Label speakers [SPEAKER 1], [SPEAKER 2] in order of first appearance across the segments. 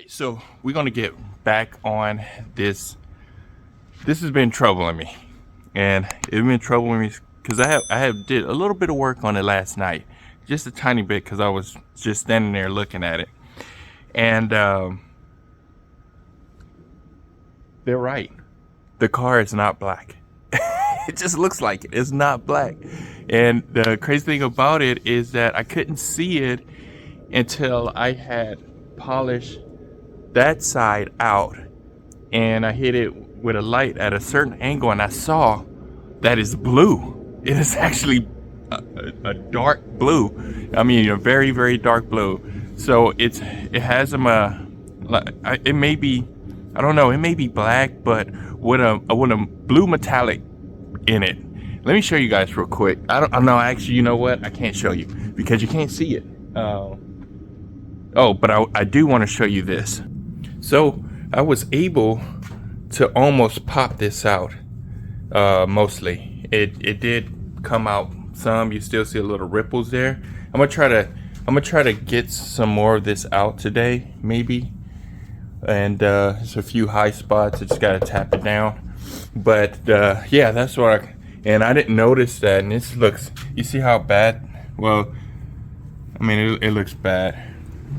[SPEAKER 1] right, so we're gonna get back on this. This has been troubling me, and it's been troubling me because I have did a little bit of work on it last night, just a tiny bit, because I was just standing there looking at it, and they're right. The car is not black. It just looks like it. It's not black, and the crazy thing about it is that I couldn't see it until I had polished that side out, and I hit it with a light at a certain angle, and I saw that it's blue. It is actually a dark blue. I mean, a very, very dark blue. So it has it may be, I don't know, it may be black, but with a blue metallic in it. Let me show you guys real quick. I don't know, actually, you know what? I can't show you because you can't see it. Oh, but I do want to show you this. So I was able to almost pop this out. Mostly it did come out some. You still see a little ripples there. I'm gonna try to get some more of this out today, maybe. And there's a few high spots. I just gotta tap it down. But yeah, that's what and I didn't notice that. And this looks, you see how bad? Well, I mean, it looks bad.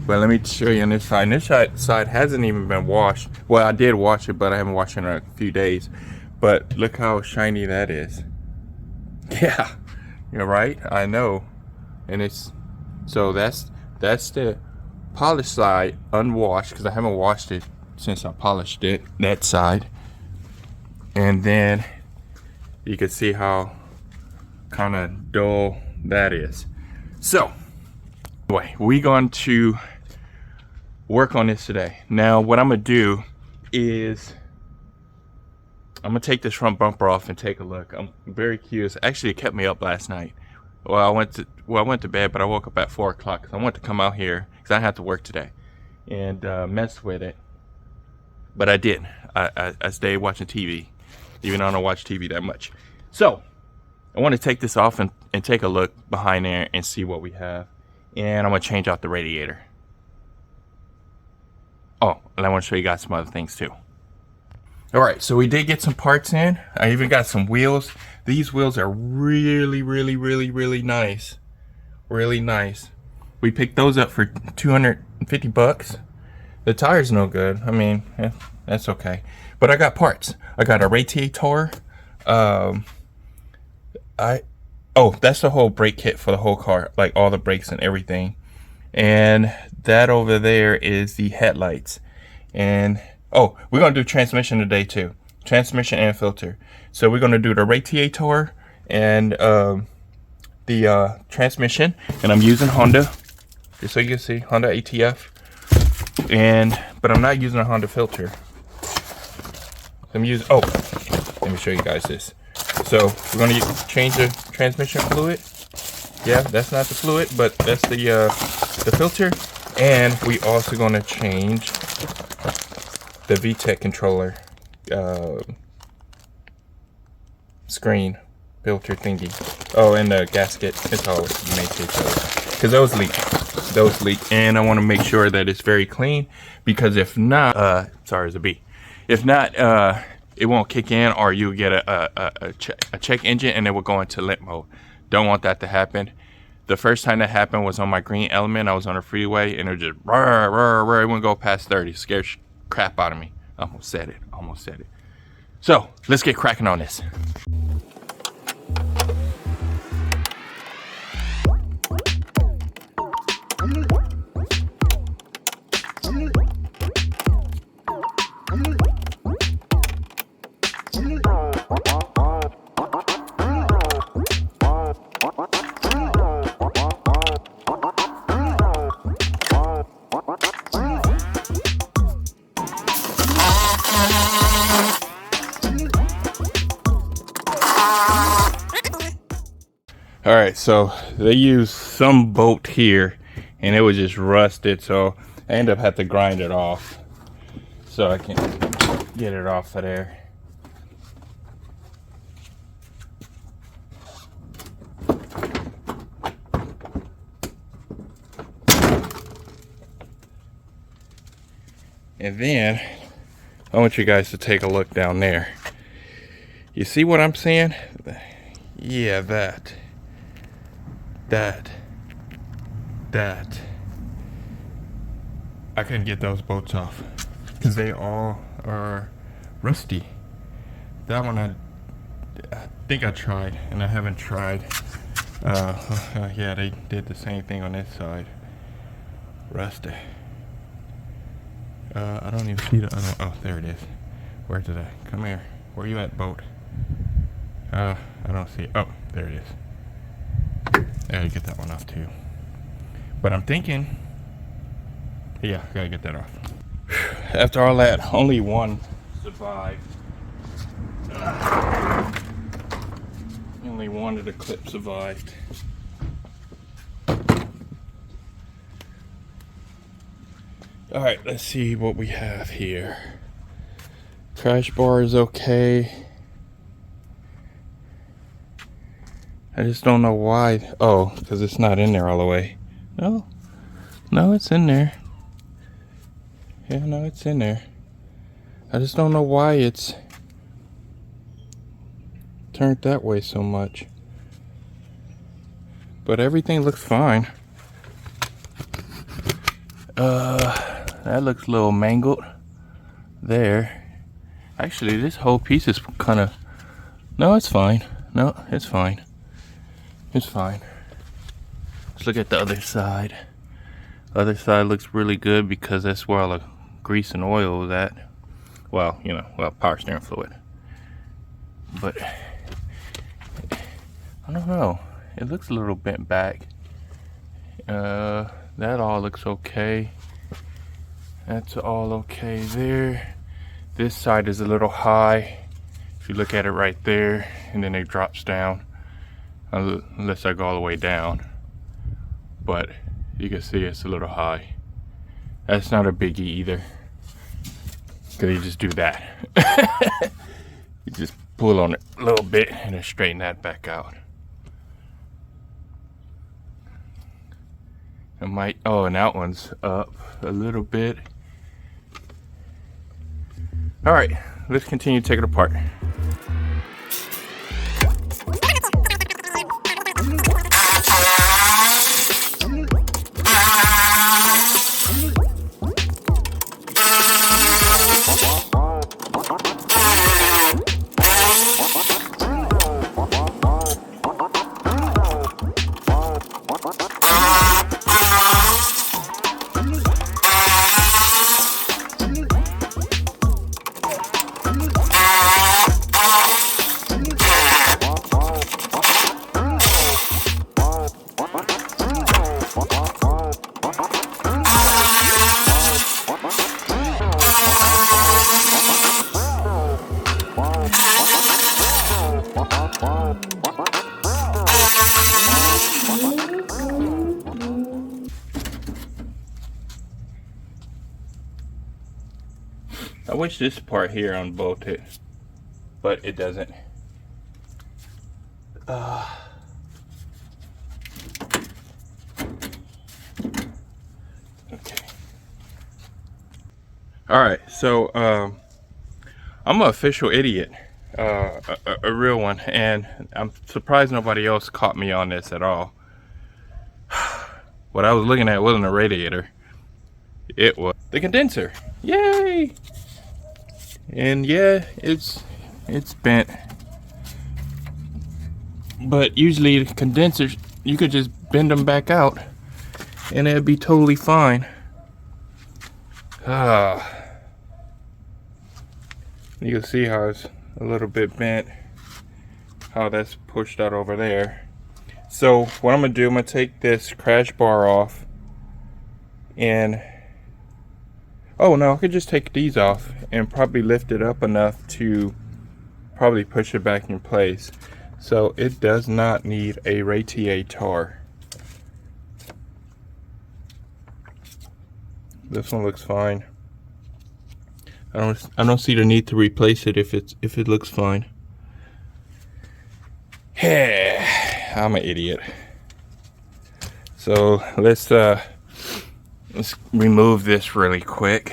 [SPEAKER 1] But let me show you on this side. And this side hasn't even been washed. Well, I did wash it, but I haven't washed it in a few days. But look how shiny that is. Yeah, you're right. I know. And it's, so that's the polished side unwashed, because I haven't washed it since I polished it, that side. And then you can see how kind of dull that is. So anyway, we're going to work on this today. Now what I'm gonna do is I'm gonna take this front bumper off and take a look. I'm very curious. Actually, it kept me up last night. Well, I went to bed, but I woke up at 4 o'clock because I wanted to come out here because I didn't have to work today and mess with it. But I did. I stayed watching TV, even though I don't watch TV that much. So I want to take this off and take a look behind there and see what we have. And I'm gonna change out the radiator. Oh, and I want to show you guys some other things too. All right, so we did get some parts in. I even got some wheels. These wheels are really, really, really, really nice. Really nice. We picked those up for 250 bucks. The tire's no good. I mean, that's okay. But I got parts. I got a radiator. Oh, that's the whole brake kit for the whole car, like all the brakes and everything. And that over there is the headlights. And oh, we're gonna do transmission today too. Transmission and filter. So we're gonna do the radiator and the transmission. And I'm using Honda, just so you can see, Honda ATF. But I'm not using a Honda filter. I'm using, oh, let me show you guys this. So we're gonna change the transmission fluid. Yeah, that's not the fluid, but that's the filter. And we also gonna change the VTEC controller screen filter thingy. Oh, and the gasket. It's all you may take those, because those leak. And I want to make sure that it's very clean, because if not, sorry, it's a B. If not, it won't kick in, or you get a check engine and it will go into limp mode. Don't want that to happen. The first time that happened was on my green Element. I was on a freeway and it was just rah, rah, rah. It wouldn't go past 30. Scared crap out of me. Almost said it. So let's get cracking on this. All right, so they used some bolt here and it was just rusted, so I ended up having to grind it off so I can get it off of there. And then I want you guys to take a look down there. You see what I'm saying? Yeah, that. I couldn't get those bolts off because they all are rusty. That one I think I tried, and I haven't tried. Yeah, they did the same thing on this side. Rusty. I don't even see the other one. Oh, there it is. Where's it at? Come here. Where you at, boat? I don't see it. Oh, there it is. I gotta get that one off too. But I'm thinking, yeah, gotta get that off. After all that, only one survived. Only one of the clips survived. All right, let's see what we have here. Crash bar is okay. I just don't know why. Oh, because it's not in there all the way. No, it's in there. Yeah, no, it's in there. I just don't know why it's turned that way so much. But everything looks fine. That looks a little mangled there. Actually, this whole piece is kind of, no, it's fine. No, it's fine. It's fine. Let's look at the other side. The other side looks really good because that's where all the grease and oil is at. Well, you know, power steering fluid. But I don't know. It looks a little bent back. That all looks okay. That's all okay there. This side is a little high. If you look at it right there, and then it drops down. Unless I go all the way down. But you can see it's a little high. That's not a biggie either. Because you just do that. You just pull on it a little bit and then straighten that back out. And that one's up a little bit. All right, let's continue to take it apart. I wish this part here unbolted, but it doesn't. Okay. All right, so I'm an official idiot, a real one, and I'm surprised nobody else caught me on this at all. What I was looking at wasn't a radiator. It was the condenser. Yay! And yeah, it's bent. But usually the condensers, you could just bend them back out and it'd be totally fine. You can see how it's a little bit bent, how that's pushed out over there. So what I'm gonna do, I'm gonna take this crash bar off and oh no, I could just take these off and probably lift it up enough to probably push it back in place. So it does not need a radiator. This one looks fine. I don't see the need to replace it if it looks fine. I'm an idiot. So let's remove this really quick.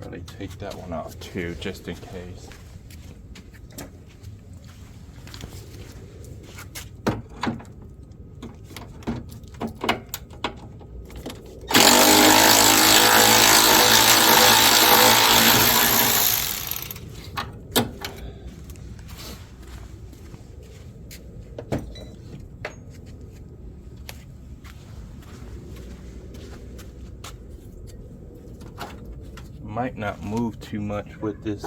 [SPEAKER 1] Probably take that one off too, just in case. Might not move too much with this.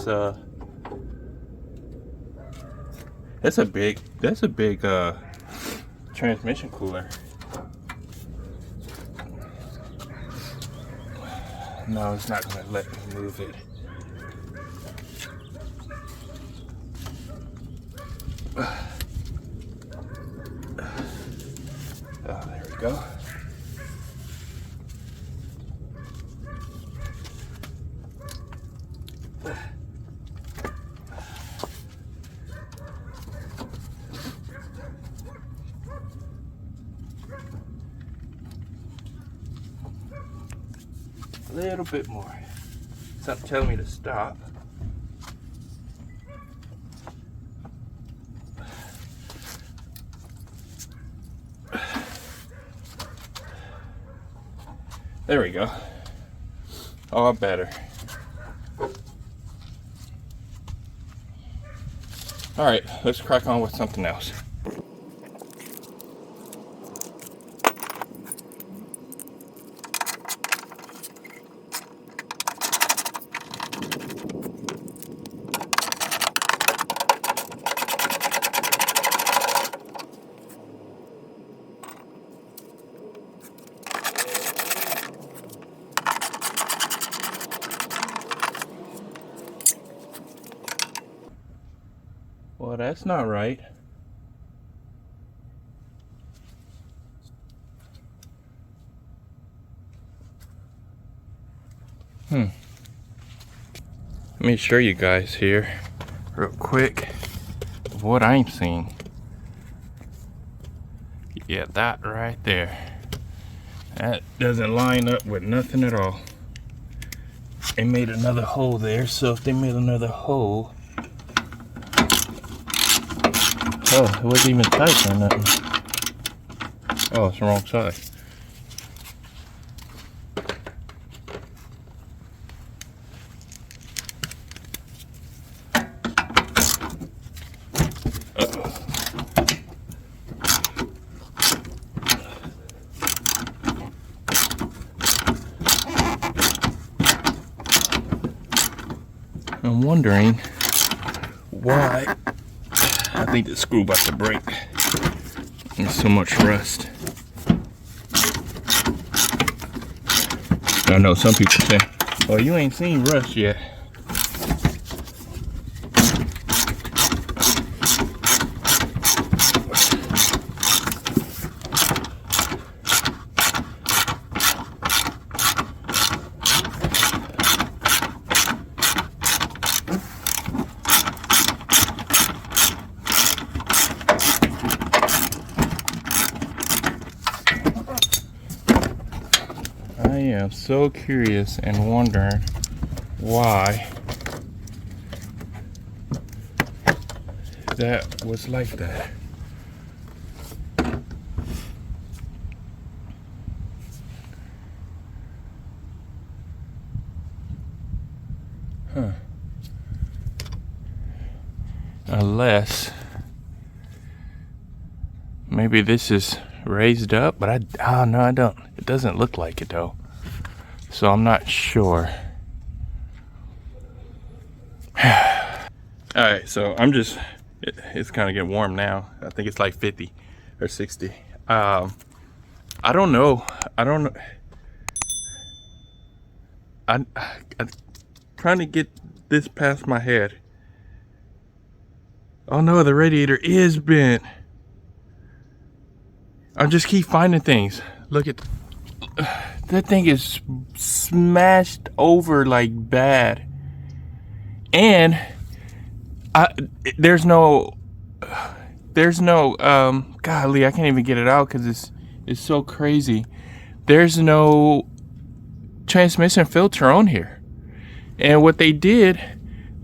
[SPEAKER 1] That's a big transmission cooler. No, it's not gonna let me move it. Oh, there we go. A little bit more. Something telling me to stop. There we go. Oh, better. All right, let's crack on with something else. Well, that's not right. Let me show you guys here real quick of what I'm seeing. Yeah, that right there. That doesn't line up with nothing at all. They made another hole there, so if they made another hole, oh, it wasn't even tight or nothing. Oh, it's the wrong side. I'm wondering why. I think the screw about to break. There's so much rust. I know some people say, "Oh, you ain't seen rust yet." I am so curious and wondering why that was like that. Huh. Unless maybe this is raised up, but oh no, I don't. It doesn't look like it though. So I'm not sure. Alright, so it's kind of getting warm now. I think it's like 50 or 60. I don't know. I'm trying to get this past my head. Oh no, the radiator is bent. I just keep finding things. Look at that thing is smashed over like bad, and there's no golly, I can't even get it out because it's so crazy. There's no transmission filter on here. And what they did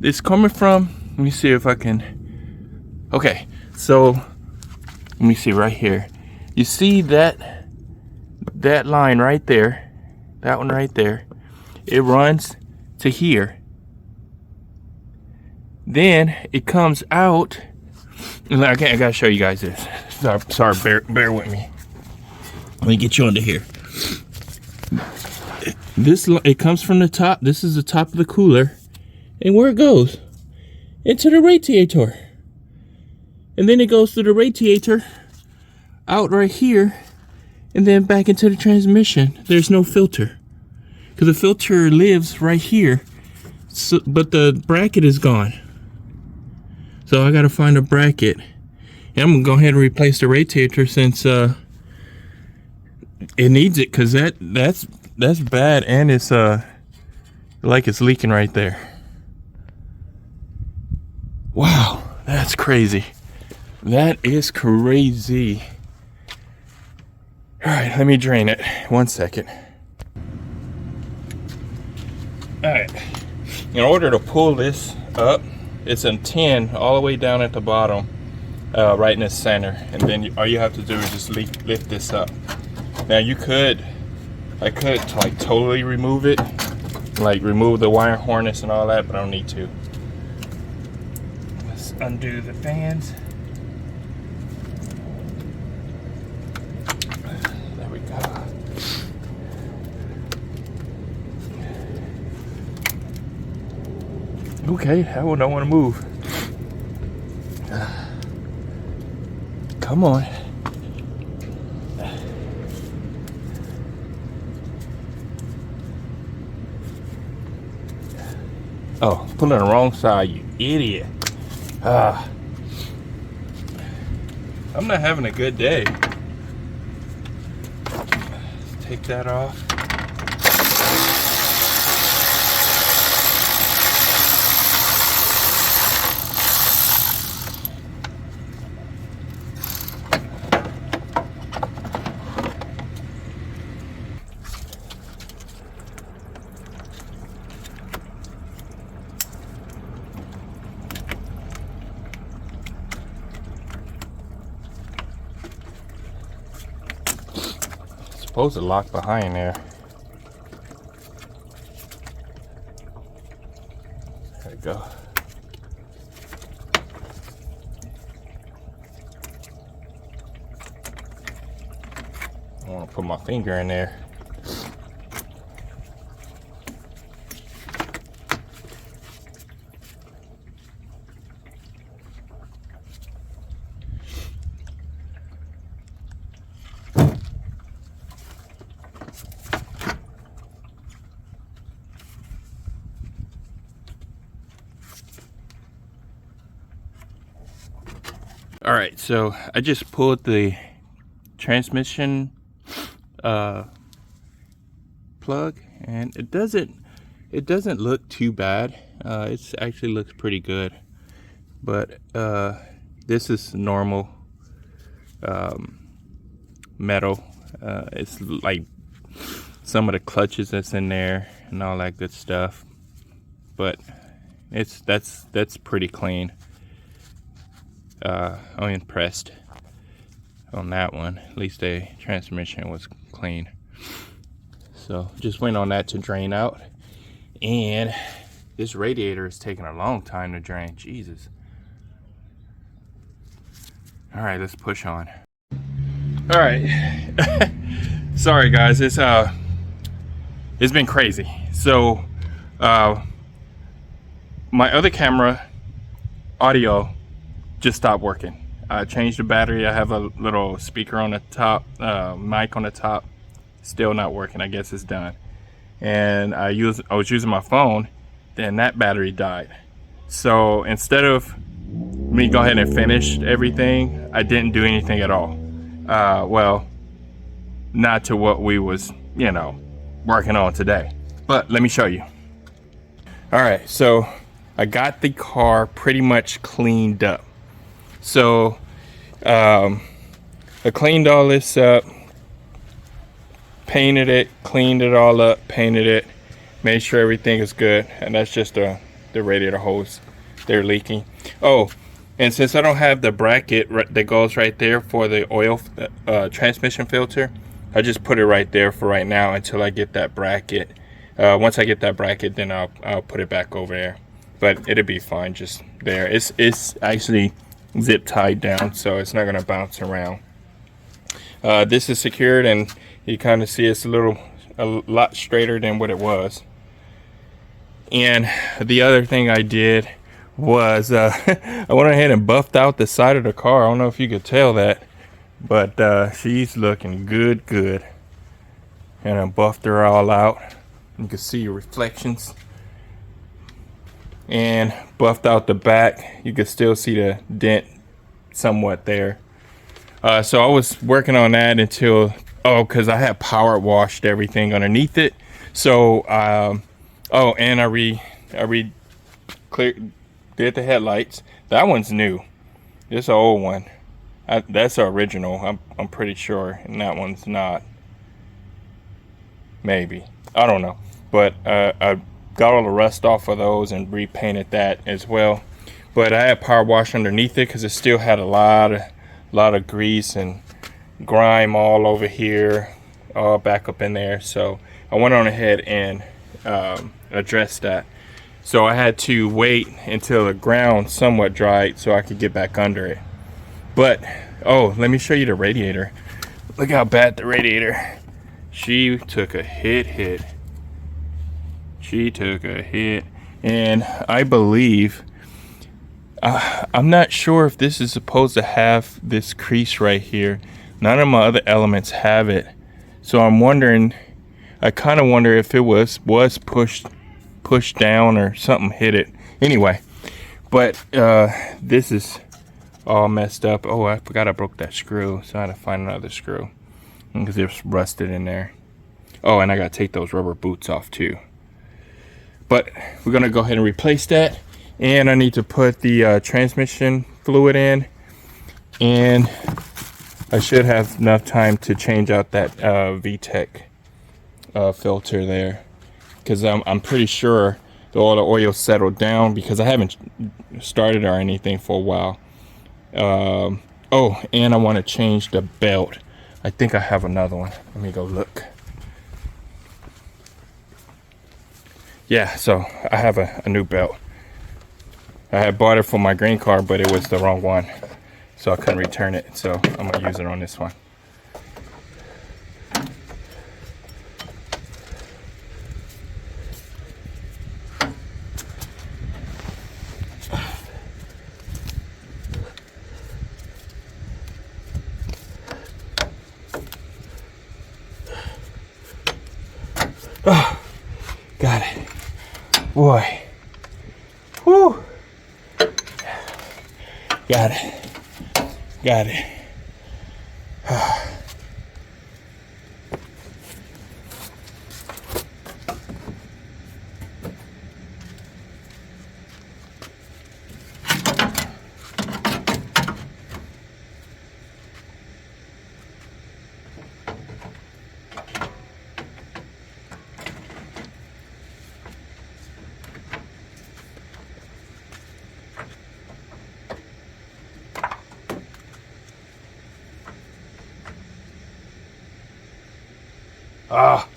[SPEAKER 1] is coming from, let me see if I can, okay, so let me see right here. You see that line right there, that one right there, it runs to here. Then it comes out, and I gotta show you guys this. Sorry, bear with me. Let me get you under here. It comes from the top. This is the top of the cooler, and where it goes into the radiator, and then it goes through the radiator out right here, and then back into the transmission. There's no filter because the filter lives right here, so, but the bracket is gone. So I gotta find a bracket, and I'm gonna go ahead and replace the radiator since it needs it, because that's bad, and it's like it's leaking right there. Wow, that's crazy. That is crazy. All right, let me drain it. 1 second. All right, in order to pull this up, it's a 10 all the way down at the bottom, right in the center, and then all you have to do is just lift this up. Now I could like totally remove it, like remove the wire harness and all that, but I don't need to. Let's undo the fans. There we go. Okay, I don't want to move. Come on. Oh, put it on the wrong side, you idiot. I'm not having a good day. Let's take that off. Supposed to lock behind there. There we go. I want to put my finger in there. All right, so I just pulled the transmission plug, and it doesn't look too bad. It actually looks pretty good, but this is normal metal. It's like some of the clutches that's in there and all that good stuff, but that's pretty clean. I'm impressed on that one. At least the transmission was clean. So just waiting on that to drain out. And this radiator is taking a long time to drain. Jesus. All right, let's push on. All right. Sorry guys, it's been crazy. So my other camera audio just stopped working. I changed the battery. I have a little speaker on the top, mic on the top, still not working. I guess it's done. And I was using my phone, then that battery died. So instead of me go ahead and finish everything, I didn't do anything at all. Well, not to what we was, working on today. But let me show you. All right, so I got the car pretty much cleaned up. So I cleaned all this up, painted it, cleaned it all up, painted it, Made sure everything is good, and that's just the radiator hose. They're leaking. Oh, and since I don't have the bracket that goes right there for the oil transmission filter, I just put it right there for right now until I get that bracket. Once I get that bracket, then I'll put it back over there. But it'll be fine just there. It's actually zip tied down, so it's not gonna bounce around. This is secured, and you kind of see it's a lot straighter than what it was. And the other thing I did was I went ahead and buffed out the side of the car. I don't know if you could tell that, but she's looking good. And I buffed her all out. You can see your reflections. And buffed out the back. You can still see the dent somewhat there. So I was working on that until, because I had power washed everything underneath it. So and I did the headlights. That one's new. This is an old one. That's the original. I'm pretty sure, and that one's not. Maybe, I don't know. But I got all the rust off of those and repainted that as well. But I had power wash underneath it because it still had a lot of grease and grime all over here, all back up in there. So I went on ahead and addressed that. So I had to wait until the ground somewhat dried so I could get back under it. But let me show you the radiator. Look how bad the radiator. She took a hit. She took a hit, and I believe I'm not sure if this is supposed to have this crease right here. None of my other elements have it, so I'm wondering. I kind of wonder if it was pushed down or something hit it. Anyway, but this is all messed up. Oh, I forgot I broke that screw, so I had to find another screw because it was rusted in there. Oh, and I gotta take those rubber boots off too. But we're gonna go ahead and replace that, and I need to put the transmission fluid in, and I should have enough time to change out that VTEC filter there, because I'm pretty sure all the oil settled down because I haven't started or anything for a while. And I want to change the belt. I think I have another one. Let me go look. Yeah, so I have a new belt. I had bought it for my green car, but it was the wrong one, so I couldn't return it. So I'm gonna use it on this one. Oh, got it. Boy. Whew. Got it. Ah.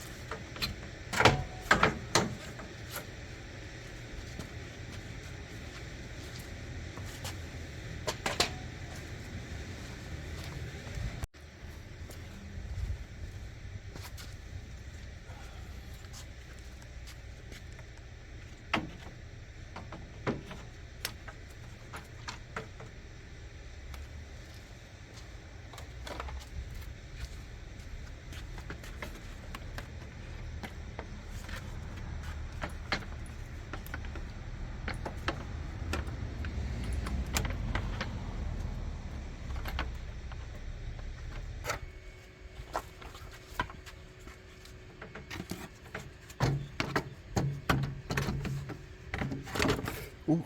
[SPEAKER 1] Ooh.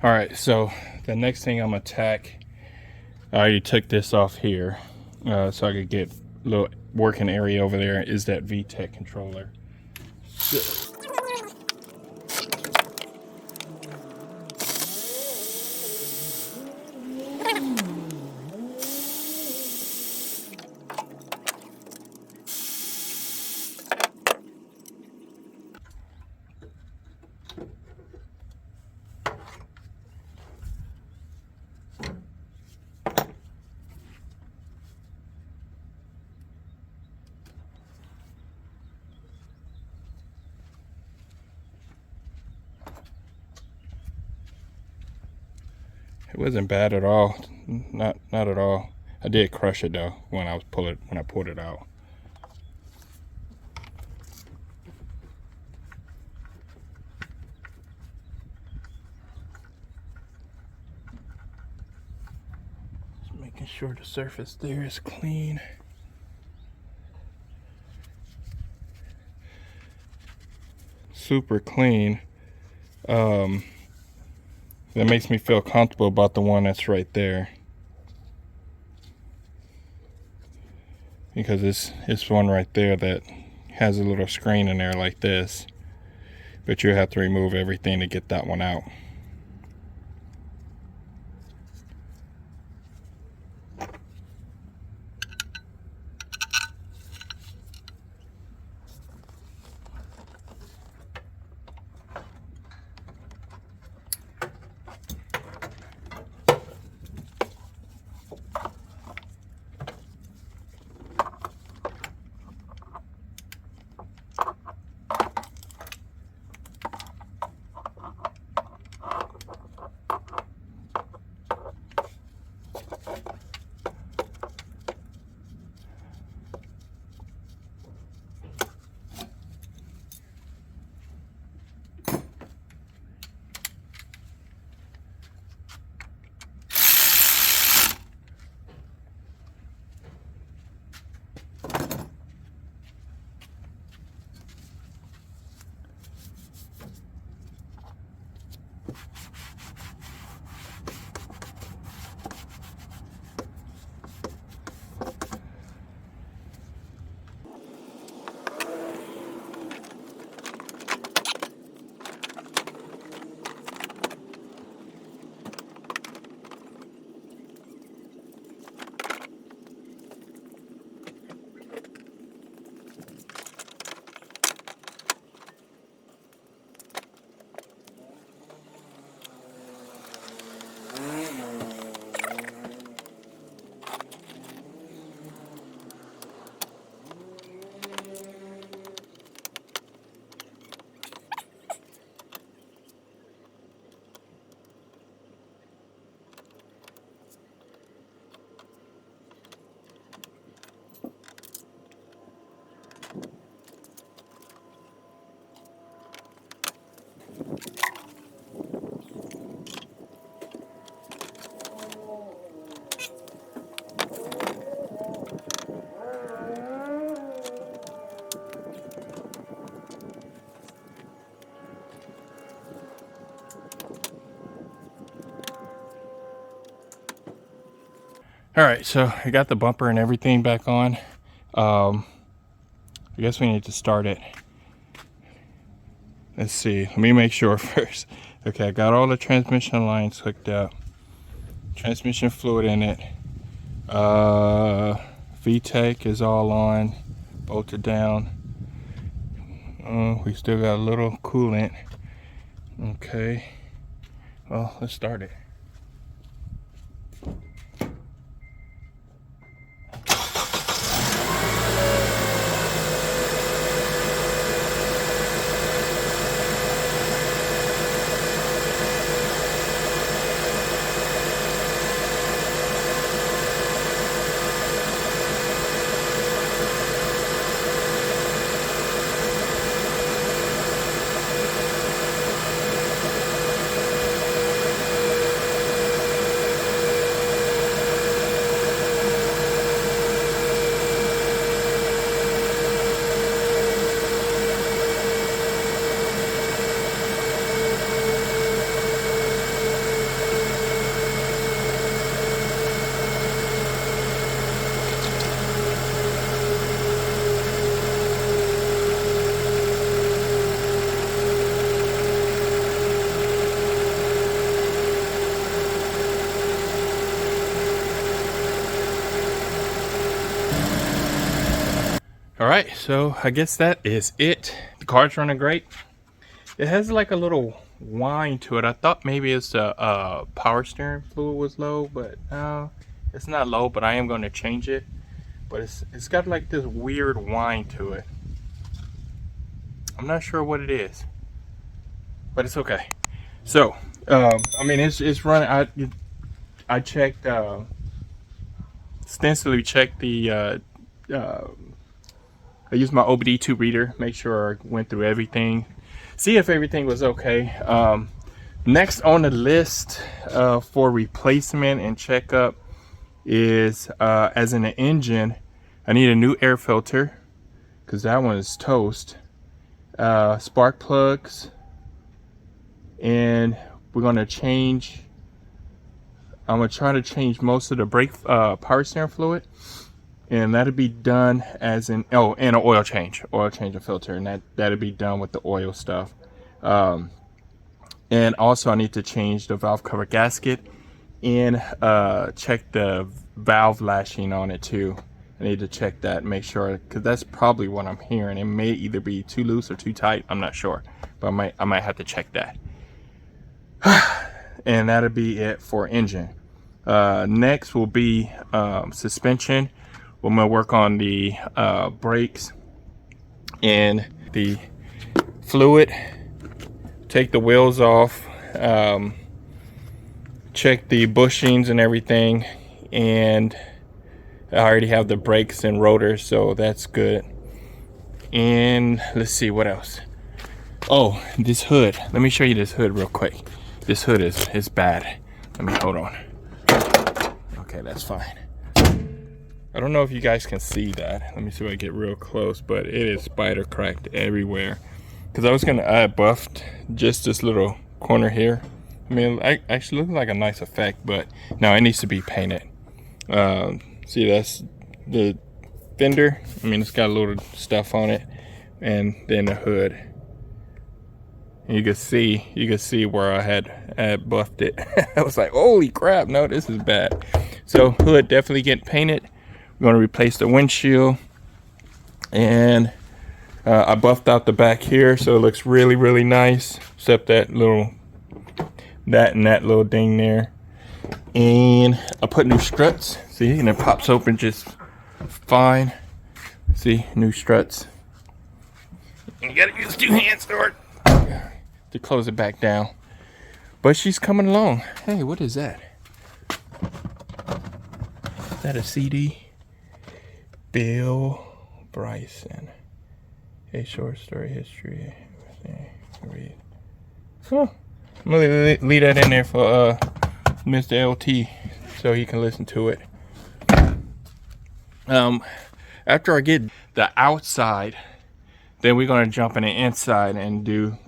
[SPEAKER 1] All right, so the next thing I'm gonna tack, I already took this off here so I could get a little working area over there, is that VTEC controller. It wasn't bad at all, not at all. I did crush it though when I pulled it out. Just making sure the surface there is clean. Super clean. That makes me feel comfortable about the one that's right there, because it's one right there that has a little screen in there like this, but you have to remove everything to get that one out. All right, so I got the bumper and everything back on. I guess we need to start it. Let's see, let me make sure first. Okay, I got all the transmission lines hooked up. Transmission fluid in it. VTEC is all on, bolted down. We still got a little coolant. Okay, well, let's start it. All right, so I guess that is it. The car's running great. It has like a little whine to it. I thought maybe it's the power steering fluid was low, but no, it's not low, but I am going to change it. But it's got like this weird whine to it. I'm not sure what it is, but it's okay. So, I mean, it's running. I checked, extensively checked the, I used my OBD2 reader, make sure I went through everything, see if everything was okay. Next on the list for replacement and checkup is, as in the engine, I need a new air filter because that one is toast. Spark plugs, and we're gonna change. I'm gonna try to change most of the brake power steering fluid, and that'll be done as in and an oil change and filter, and that'll be done with the oil stuff. And also I need to change the valve cover gasket and check the valve lashing on it too. I need to check that, make sure, because that's probably what I'm hearing. It may either be too loose or too tight, I'm not sure, but I might have to check that. And that'll be it for engine. Next will be suspension. We're gonna work on the brakes and the fluid. Take the wheels off, check the bushings and everything, and I already have the brakes and rotors, so that's good. And let's see what else. Oh, this hood. Let me show you this hood real quick. This hood is bad. Let me hold on. Okay, that's fine. I don't know if you guys can see that. Let me see if I get real close, but it is spider cracked everywhere. Because I was gonna add buffed just this little corner here. I mean, it actually looks like a nice effect, but no, it needs to be painted. See, that's the fender. I mean, it's got a little stuff on it, and then the hood. And you can see where I had buffed it. I was like, holy crap, no, this is bad. So hood definitely getting painted. We're gonna replace the windshield, and I buffed out the back here, so it looks really, really nice, except that little ding there. And I put new struts, see, and it pops open just fine. See, new struts. And you gotta use 2 hands to close it back down. But she's coming along. Hey, what is that? Is that a CD? Bill Bryson. A short story history. Read. Huh. I'm gonna leave that in there for Mr. LT so he can listen to it. After I get the outside, then we're gonna jump in the inside and do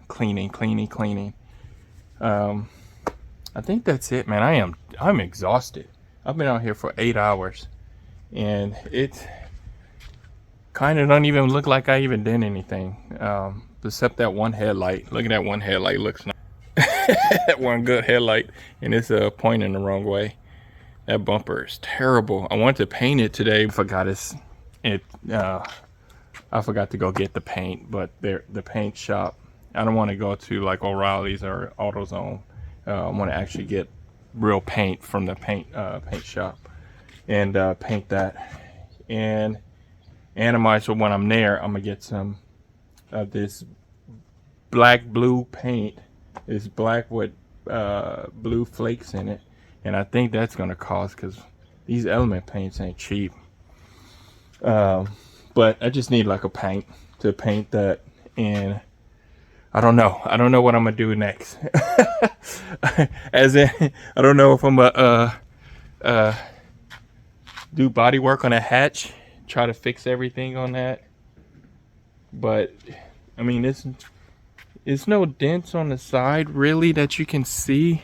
[SPEAKER 1] cleaning. I think that's it, man. I'm exhausted. I've been out here for 8 hours, and it kind of don't even look like I even did anything, except that one headlight. Look at that one headlight, looks nice. That one good headlight, and it's pointing the wrong way. That bumper is terrible. I wanted to paint it today. I forgot to go get the paint, but the paint shop, I don't want to go to like O'Reilly's or AutoZone. I want to actually get real paint from the paint shop and paint that. And I might, so when I'm there, I'm gonna get some of this black blue paint. It's black with blue flakes in it, and I think that's gonna cost, because these element paints ain't cheap. But I just need like a paint to paint that, and I don't know what I'm gonna do next. As in, I don't know if I'm gonna do body work on a hatch, try to fix everything on that. But I mean, it's no dents on the side really that you can see,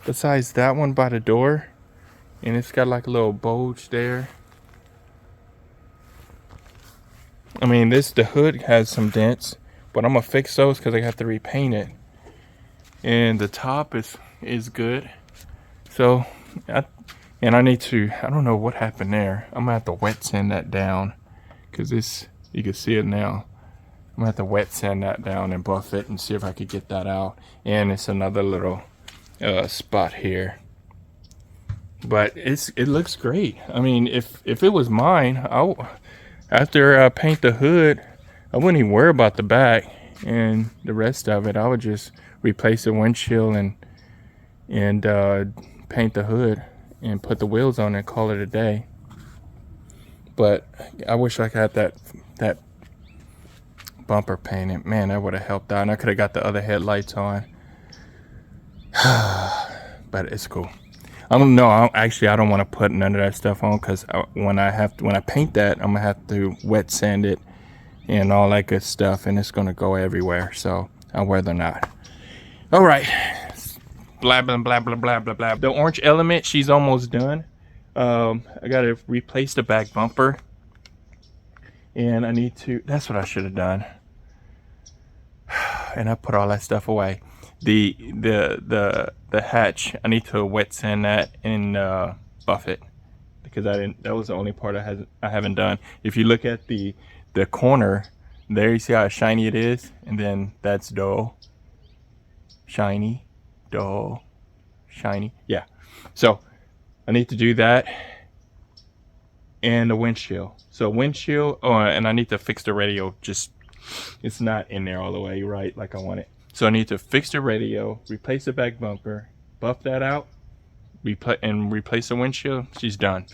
[SPEAKER 1] besides that one by the door, and it's got like a little bulge there. I mean, the hood has some dents, but I'm gonna fix those because I have to repaint it. And the top is good. So, I need to, I don't know what happened there. I'm gonna have to wet sand that down, because you can see it now. I'm gonna have to wet sand that down and buff it and see if I could get that out. And it's another little spot here. But it looks great. I mean, if it was mine, after I paint the hood, I wouldn't even worry about the back and the rest of it. I would just replace the windshield and paint the hood and put the wheels on and call it a day. But I wish I had that bumper painted. Man, that would have helped out, and I could have got the other headlights on. But it's cool. I don't know. Actually, I don't want to put none of that stuff on, because when I paint that, I'm gonna have to wet sand it and all that good stuff, and it's gonna go everywhere. So I'd rather not. All right, blah blah blah blah blah blah blah. The orange element, she's almost done. I gotta replace the back bumper, and I need to. That's what I should have done. And I put all that stuff away. The hatch, I need to wet sand that and buff it, because that was the only part I haven't done. If you look at the corner there, you see how shiny it is, and then that's dull, shiny, dull, shiny. Yeah, so I need to do that, and the windshield. So windshield, and I need to fix the radio. Just, it's not in there all the way right like I want it. So I need to fix the radio, replace the back bumper, buff that out, and replace the windshield. She's done.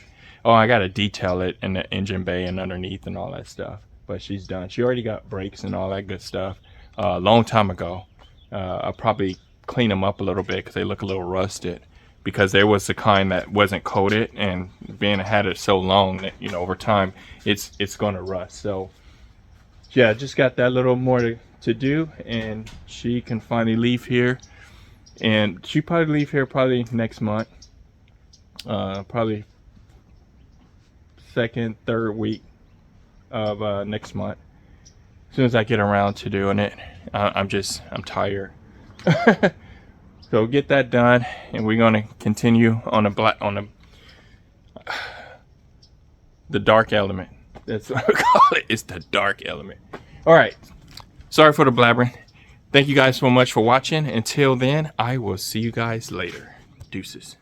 [SPEAKER 1] Oh, I gotta detail it in the engine bay and underneath and all that stuff. But she's done. She already got brakes and all that good stuff a long time ago. I'll probably clean them up a little bit because they look a little rusted, because there was the kind that wasn't coated, and being had it so long that, you know, over time it's gonna rust. So yeah, just got that little more to do, and she can finally leave here. And she probably leave here probably next month, probably second, third week of next month, as soon as I get around to doing it. I'm tired. So get that done, and we're gonna continue on the dark element. That's what I call it. It's the dark element. All right, sorry for the blabbering. Thank you guys so much for watching. Until then, I will see you guys later. Deuces.